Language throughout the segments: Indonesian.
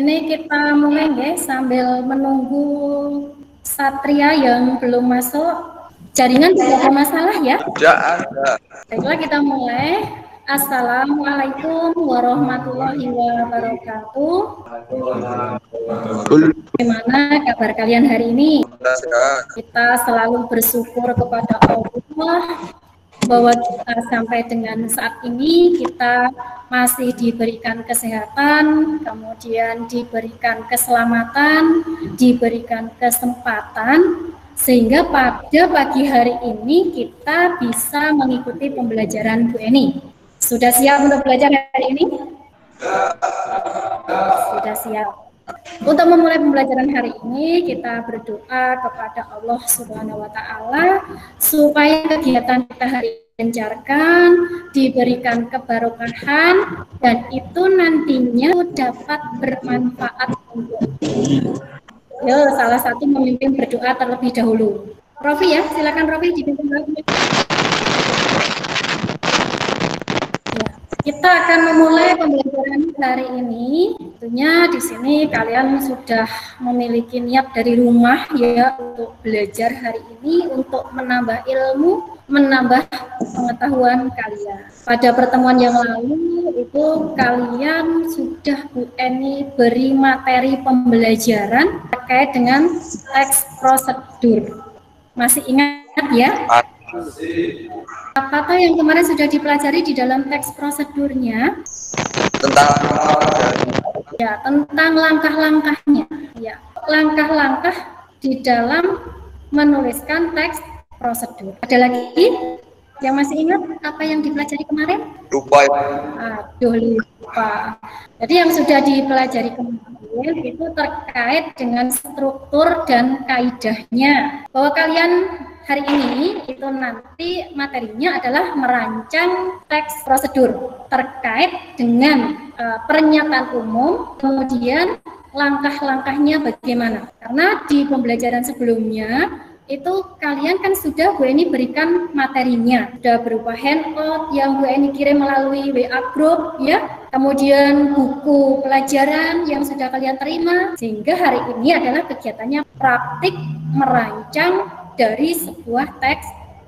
Ini kita mulai guys sambil menunggu Satria yang belum masuk. Jaringan tidak ada masalah ya? Tidak ada. Baiklah kita mulai. Assalamualaikum warahmatullahi wabarakatuh. Bagaimana kabar kalian hari ini? Kita selalu bersyukur kepada Allah bahwa kita sampai dengan saat ini kita masih diberikan kesehatan, kemudian diberikan keselamatan, diberikan kesempatan, sehingga pada pagi hari ini kita bisa mengikuti pembelajaran Bu Eni. Sudah siap untuk belajar hari ini? Sudah siap. Untuk memulai pembelajaran hari ini, kita berdoa kepada Allah Subhanahu wa Ta'ala supaya kegiatan kita hari ini dilancarkan, diberikan keberkahan, dan itu nantinya dapat bermanfaat untuk kita. Yo, salah satu memimpin berdoa terlebih dahulu. Rofi ya, silakan Rofi dipimpin lagi. Kita akan memulai pembelajaran hari ini. Tentunya di sini kalian sudah memiliki niat dari rumah ya untuk belajar hari ini untuk menambah ilmu, menambah pengetahuan kalian. Pada pertemuan yang lalu itu kalian sudah Bu Eni beri materi pembelajaran terkait dengan teks prosedur. Masih ingat ya? Apa yang kemarin sudah dipelajari di dalam teks prosedurnya? Tentang langkah-langkahnya. Ya, langkah-langkah di dalam menuliskan teks prosedur. Ada lagi yang masih ingat apa yang dipelajari kemarin? Lupa. Aduh, lupa. Jadi yang sudah dipelajari kemarin itu terkait dengan struktur dan kaidahnya. Bahwa kalian hari ini itu nanti materinya adalah merancang teks prosedur terkait dengan pernyataan umum, kemudian langkah-langkahnya bagaimana. Karena di pembelajaran sebelumnya itu kalian kan sudah Bu Eni berikan materinya, sudah berupa handout yang Bu Eni kirim melalui WA group ya, kemudian buku pelajaran yang sudah kalian terima, sehingga hari ini adalah kegiatannya praktik merancang dari sebuah teks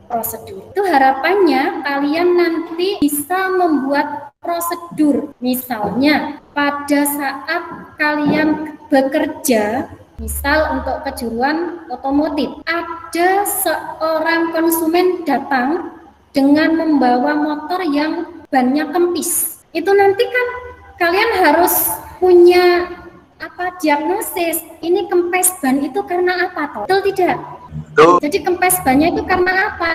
prosedur. Itu harapannya kalian nanti bisa membuat prosedur. Misalnya pada saat kalian bekerja, misal untuk kejuruan otomotif, ada seorang konsumen datang dengan membawa motor yang bannya kempis. Itu nanti kan kalian harus punya diagnosis, ini kempes ban itu karena apa toh? Betul tidak? Jadi kempes bannya itu karena apa?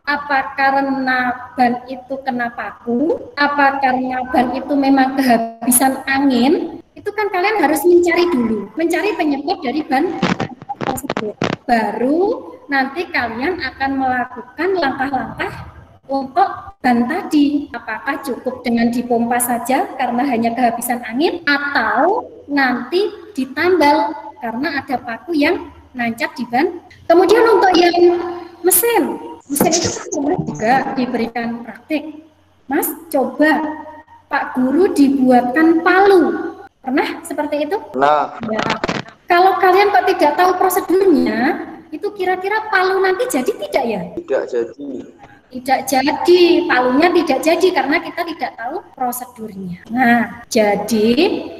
Apa karena ban itu kena paku? Apa karena ban itu memang kehabisan angin? Itu kan kalian harus mencari dulu, mencari penyebab dari ban tersebut. Baru nanti kalian akan melakukan langkah-langkah untuk ban tadi. Apakah cukup dengan dipompa saja karena hanya kehabisan angin, atau nanti ditambal karena ada paku yang nancap di ban. Kemudian untuk yang mesin itu juga diberikan praktik. Mas, coba Pak Guru dibuatkan palu. Pernah seperti itu? Nah. Ya. Kalau kalian kok tidak tahu prosedurnya, itu kira-kira palu nanti jadi tidak ya? Tidak jadi. Tidak jadi, palunya tidak jadi karena kita tidak tahu prosedurnya. Nah, jadi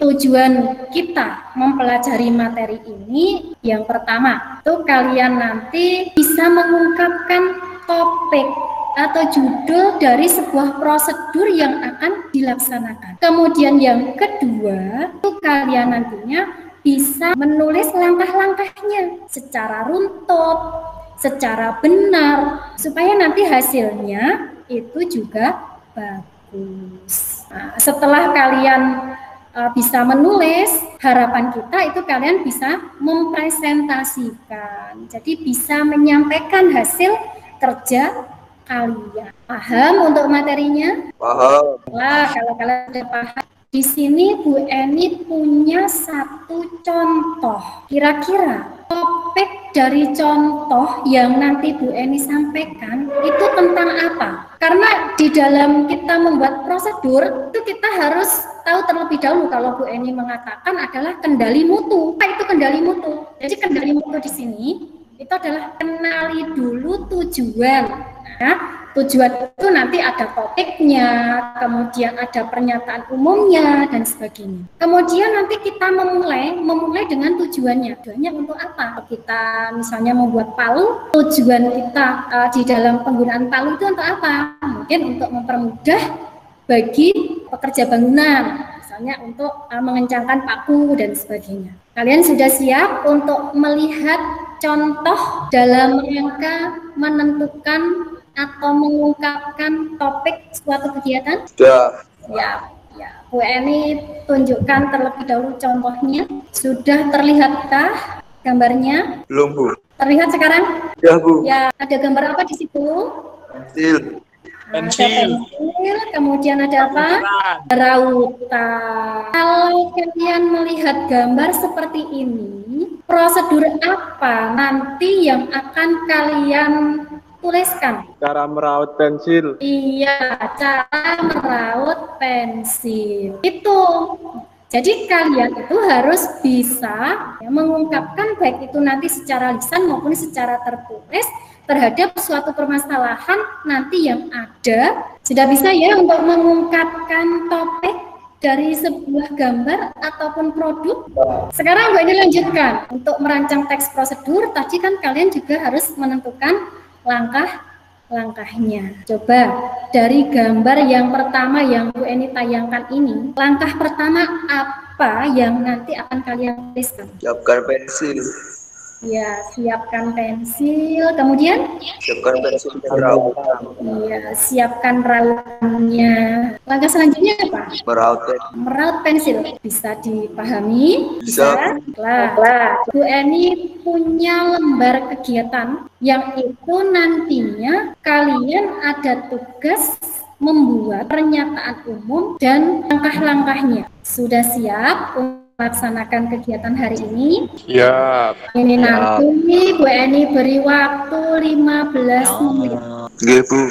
tujuan kita mempelajari materi ini yang pertama, itu kalian nanti bisa mengungkapkan topik atau judul dari sebuah prosedur yang akan dilaksanakan. Kemudian yang kedua, itu kalian nantinya bisa menulis langkah-langkahnya secara runtut, secara benar, supaya nanti hasilnya itu juga bagus. Nah, setelah kalian bisa menulis, harapan kita itu kalian bisa mempresentasikan. Jadi bisa menyampaikan hasil kerja kalian. Paham untuk materinya? Paham. Wah, kalau kalian sudah paham, di sini Bu Eni punya satu contoh. Kira-kira topik dari contoh yang nanti Bu Eni sampaikan itu tentang apa? Karena di dalam kita membuat prosedur itu kita harus tahu terlebih dahulu kalau Bu Eni mengatakan adalah kendali mutu. Apa itu kendali mutu? Jadi kendali mutu di sini itu adalah kenali dulu tujuan. Nah, tujuan itu nanti ada topiknya, kemudian ada pernyataan umumnya dan sebagainya. Kemudian nanti kita memulai dengan tujuannya. Tujuannya untuk apa? Kita misalnya membuat palu, tujuan kita di dalam penggunaan palu itu untuk apa? Mungkin untuk mempermudah bagi pekerja bangunan, misalnya untuk mengencangkan paku dan sebagainya. Kalian sudah siap untuk melihat contoh dalam rangka menentukan atau mengungkapkan topik suatu kegiatan? Sudah. Ya, Bu Eni tunjukkan terlebih dahulu contohnya. Sudah terlihatkah gambarnya? Belum, Bu. Terlihat sekarang? Ya, Bu. Ya, ada gambar apa di situ? Pensil. Pensil, kemudian ada apa? Rautan. Kalau kalian melihat gambar seperti ini, prosedur apa nanti yang akan kalian tuliskan? Cara meraut pensil. Iya, cara meraut pensil. Itu. Jadi kalian itu harus bisa mengungkapkan baik itu nanti secara lisan maupun secara tertulis terhadap suatu permasalahan nanti yang ada. Sudah bisa ya untuk mengungkapkan topik dari sebuah gambar ataupun produk. Sekarang Bu Eni lanjutkan untuk merancang teks prosedur. Tadi kan kalian juga harus menentukan langkahnya. Coba dari gambar yang pertama yang Bu Eni tayangkan ini, langkah pertama apa yang nanti akan kalian tuliskan? Siapkan pensil. Ya, siapkan pensil. Kemudian? Siapkan pensil dan rautan. Iya, siapkan rautannya. Langkah selanjutnya apa? Meraut pensil. Meraut pensil. Bisa dipahami? Bisa. Lah. Bu Eni punya lembar kegiatan yang itu nantinya kalian ada tugas membuat pernyataan umum dan langkah-langkahnya. Sudah siap melaksanakan kegiatan hari ini? Siap. Ini nanti Bu Eni beri waktu 15 menit. Oke, Bu.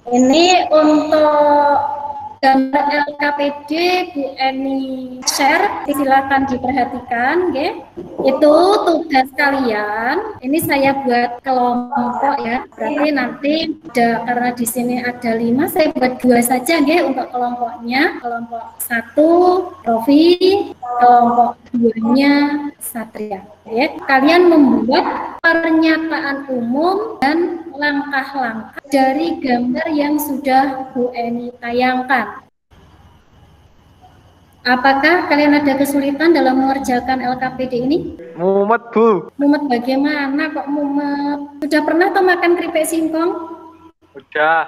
Ini untuk gambar LKPD Bu Eni share, silakan diperhatikan, ya. Itu tugas kalian. Ini saya buat kelompok ya. Berarti nanti karena di sini ada 5, saya buat 2 saja, ya, untuk kelompoknya. Kelompok 1 Rofi, kelompok 2-nya Satria. Ya. Kalian membuat pernyataan umum dan langkah-langkah dari gambar yang sudah Bu Eni tayangkan. Apakah kalian ada kesulitan dalam mengerjakan LKPD ini? Mumet, Bu. Mumet bagaimana kok mumet? Sudah pernah atau makan keripik singkong? Sudah.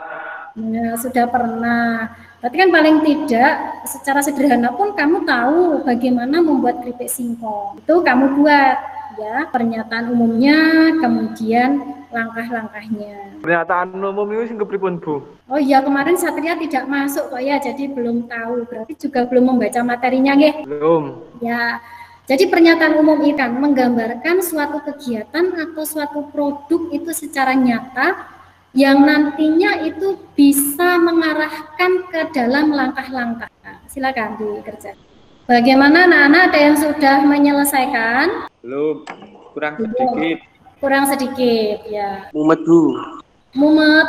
Ya, sudah pernah. Berarti kan paling tidak secara sederhana pun kamu tahu bagaimana membuat keripik singkong. Itu kamu buat, ya, pernyataan umumnya, kemudian langkah-langkahnya. Pernyataan umum itu sing kepripun, Bu? Oh iya, kemarin Satria tidak masuk kok ya, jadi belum tahu. Berarti juga belum membaca materinya, nggih? Belum. Ya. Jadi pernyataan umum itu kan menggambarkan suatu kegiatan atau suatu produk itu secara nyata yang nantinya itu bisa mengarahkan ke dalam langkah-langkah. Nah, silakan dikerjakan. Bagaimana anak-anak, ada yang sudah menyelesaikan? Belum. Kurang sedikit. Kurang sedikit, ya. Mumet, Bu. Mumet.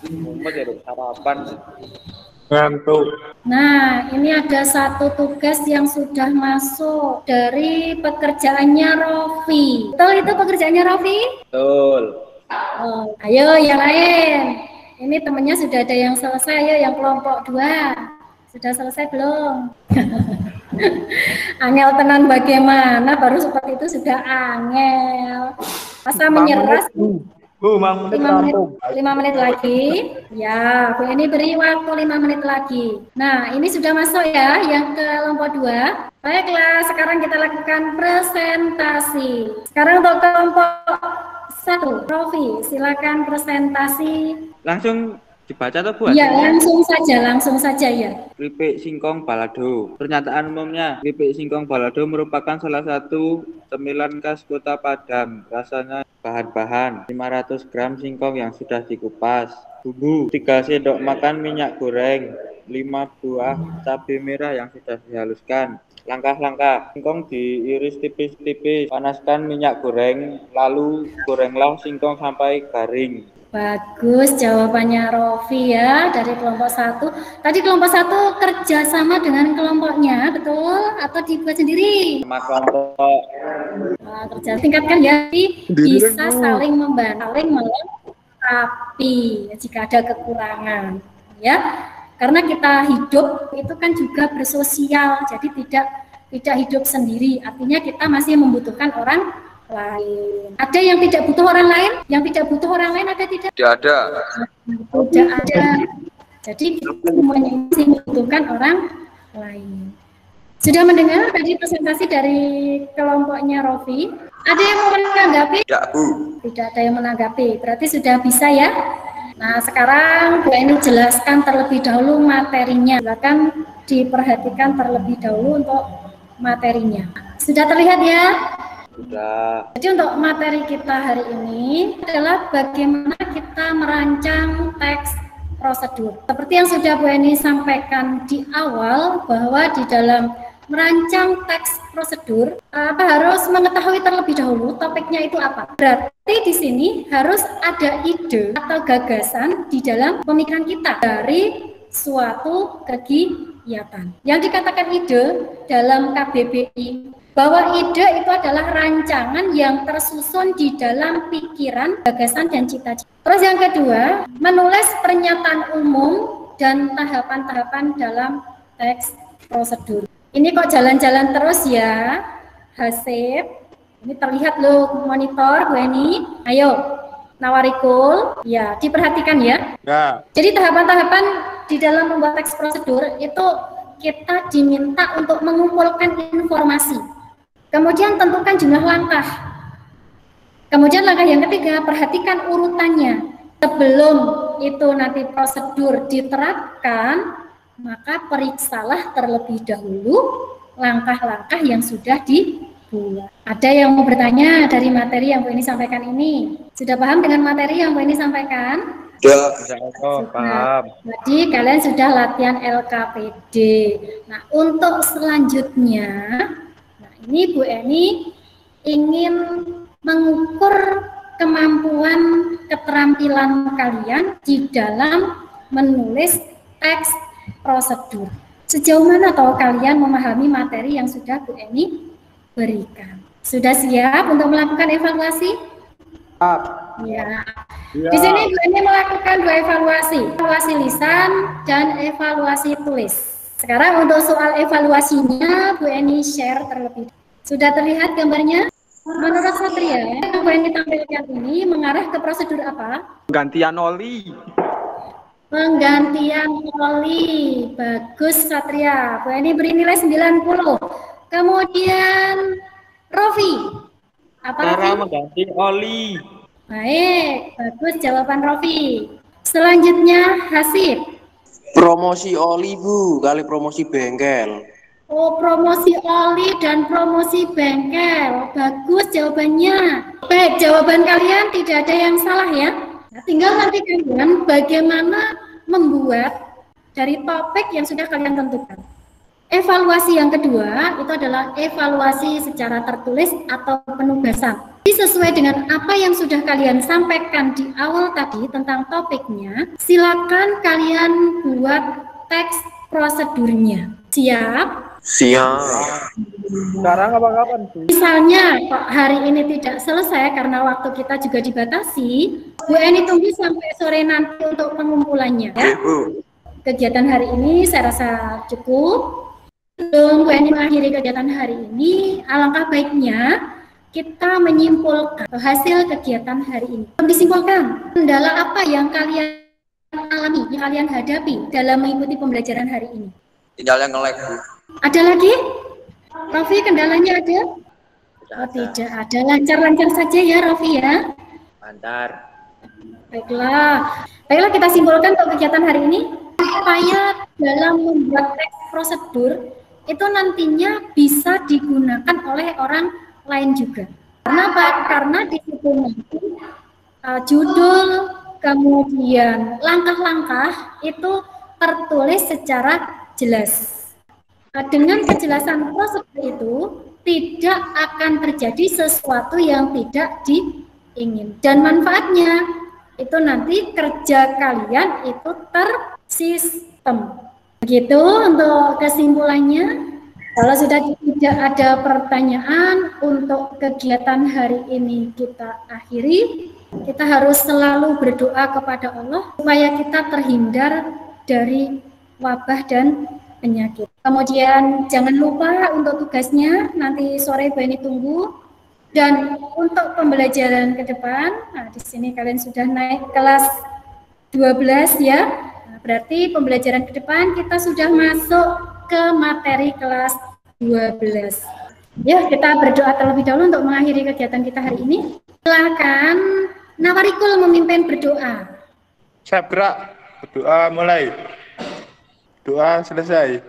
Mumet ya, sarapan. Ngantuk. Nah, ini ada satu tugas yang sudah masuk dari pekerjaannya Rofi. Betul itu pekerjaannya Rofi? Betul. Oh, ayo yang lain. Ini temannya sudah ada yang selesai, ayo yang kelompok 2. Sudah selesai belum? Angel tenan bagaimana, baru seperti itu sudah angel. Masa menyerah? 5 menit lagi. Ya, Bu Eni beri waktu 5 menit lagi. Nah, ini sudah masuk ya yang ke kelompok 2. Baiklah, sekarang kita lakukan presentasi. Sekarang untuk kelompok 1, Rofi, silakan presentasi. Langsung Dibaca atau Bu? Iya, langsung saja ya. Keripik singkong balado. Pernyataan umumnya, keripik singkong balado merupakan salah satu cemilan khas Kota Padang. Rasanya bahan-bahan 500 gram singkong yang sudah dikupas. Bumbu 3 sendok makan minyak goreng, 5 buah cabai merah yang sudah dihaluskan. Langkah-langkah, singkong diiris tipis-tipis, panaskan minyak goreng, lalu gorenglah singkong sampai garing. Bagus jawabannya Rofi ya dari kelompok 1. Tadi kelompok 1 kerja sama dengan kelompoknya, betul? Atau dibuat sendiri? Sama kelompok. Nah, kerja tingkatkan ya, bisa saling membantu, saling melengkapi jika ada kekurangan, ya. Karena kita hidup itu kan juga bersosial, jadi tidak hidup sendiri. Artinya kita masih membutuhkan orang lain. Ada yang tidak butuh orang lain? Yang tidak butuh orang lain ada tidak? Tidak ada. Tidak ada. Jadi kita semuanya masih membutuhkan orang lain. Sudah mendengar tadi presentasi dari kelompoknya Rofi? Ada yang mau menanggapi? Tidak, Bu. Tidak ada yang menanggapi. Berarti sudah bisa ya? Nah, sekarang Bu Eni jelaskan terlebih dahulu materinya. Silakan diperhatikan terlebih dahulu untuk materinya. Sudah terlihat ya? Sudah. Jadi untuk materi kita hari ini adalah bagaimana kita merancang teks prosedur. Seperti yang sudah Bu Eni sampaikan di awal bahwa di dalam merancang teks prosedur kita harus mengetahui terlebih dahulu topiknya itu apa. Berarti di sini harus ada ide atau gagasan di dalam pemikiran kita dari suatu kegiatan. Yang dikatakan ide dalam KBBI bahwa ide itu adalah rancangan yang tersusun di dalam pikiran, gagasan, dan cita-cita. Terus yang kedua, menulis pernyataan umum dan tahapan-tahapan dalam teks prosedur. Ini kok jalan-jalan terus ya, Hasib. Ini terlihat loh monitor, Bu Eni. Ayo, Nawarikul. Ya, diperhatikan ya. Ya. Jadi tahapan-tahapan di dalam membuat teks prosedur itu kita diminta untuk mengumpulkan informasi. Kemudian tentukan jumlah langkah. Kemudian langkah yang ketiga, perhatikan urutannya. Sebelum itu nanti prosedur diterapkan, maka periksalah terlebih dahulu langkah-langkah yang sudah dibuat. Ada yang mau bertanya dari materi yang Bu Eni sampaikan ini? Sudah paham dengan materi yang Bu Eni sampaikan? Sudah, paham. Jadi kalian sudah latihan LKPD. Nah, untuk selanjutnya, ini Bu Eni ingin mengukur kemampuan keterampilan kalian di dalam menulis teks prosedur. Sejauh mana tahu kalian memahami materi yang sudah Bu Eni berikan? Sudah siap untuk melakukan evaluasi? Siap. Ya. Di sini Bu Eni melakukan 2 evaluasi lisan dan evaluasi tulis. Sekarang untuk soal evaluasinya, Bu Eni share terlebih dahulu. Sudah terlihat gambarnya? Menurut Satria, yang Bu Eni tampilkan ini mengarah ke prosedur apa? Penggantian oli. Penggantian oli. Bagus Satria. Bu Eni beri nilai 90. Kemudian Rofi. Apa Cara Rofi? mengganti oli. Baik, bagus jawaban Rofi. Selanjutnya Hasib. Promosi oli Bu, kali promosi bengkel. Oh, promosi oli dan promosi bengkel. Bagus jawabannya. Baik, jawaban kalian tidak ada yang salah ya. Nah, tinggal nanti kalian bagaimana membuat dari topik yang sudah kalian tentukan. Evaluasi yang kedua itu adalah evaluasi secara tertulis atau penugasan. Jadi sesuai dengan apa yang sudah kalian sampaikan di awal tadi tentang topiknya, silakan kalian buat teks prosedurnya. Siap? Siap. Sekarang apa kapan, Bu? Misalnya kok hari ini tidak selesai karena waktu kita juga dibatasi, Bu Eni tunggu sampai sore nanti untuk pengumpulannya ya. Bu. Kegiatan hari ini saya rasa cukup. Sebelum Bu Eni mengakhiri kegiatan hari ini, alangkah baiknya kita menyimpulkan hasil kegiatan hari ini. Disimpulkan, kendala apa yang kalian alami, yang kalian hadapi dalam mengikuti pembelajaran hari ini? Sinyalnya nge-lag, Bu. Ada lagi? Rofi, kendalanya ada? Oh, tidak ada. Lancar-lancar saja ya, Rofi ya? Lancar. Baiklah. Baiklah, kita simpulkan untuk kegiatan hari ini, supaya dalam membuat teks prosedur itu nantinya bisa digunakan oleh orang lain juga. Kenapa? Karena di situ nanti judul, kemudian langkah-langkah itu tertulis secara jelas. Dengan kejelasan prosedur itu tidak akan terjadi sesuatu yang tidak diingin, dan manfaatnya itu nanti kerja kalian itu tersistem. Begitu untuk kesimpulannya. Kalau sudah tidak ada pertanyaan untuk kegiatan hari ini kita akhiri. Kita harus selalu berdoa kepada Allah supaya kita terhindar dari wabah dan penyakit. Kemudian jangan lupa untuk tugasnya nanti sore Bu Eni tunggu. Dan untuk pembelajaran ke depan, nah di sini kalian sudah naik kelas 12 ya. Nah, berarti pembelajaran ke depan kita sudah masuk ke materi kelas 12. Ya, kita berdoa terlebih dahulu untuk mengakhiri kegiatan kita hari ini. Silakan Nawarikul memimpin berdoa. Siap gerak, berdoa mulai. Doa selesai.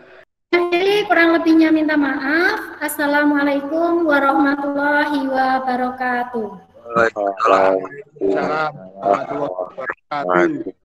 Akhiri kurang lebihnya minta maaf. Assalamualaikum warahmatullahi wabarakatuh. Waalaikumsalam warahmatullahi wabarakatuh.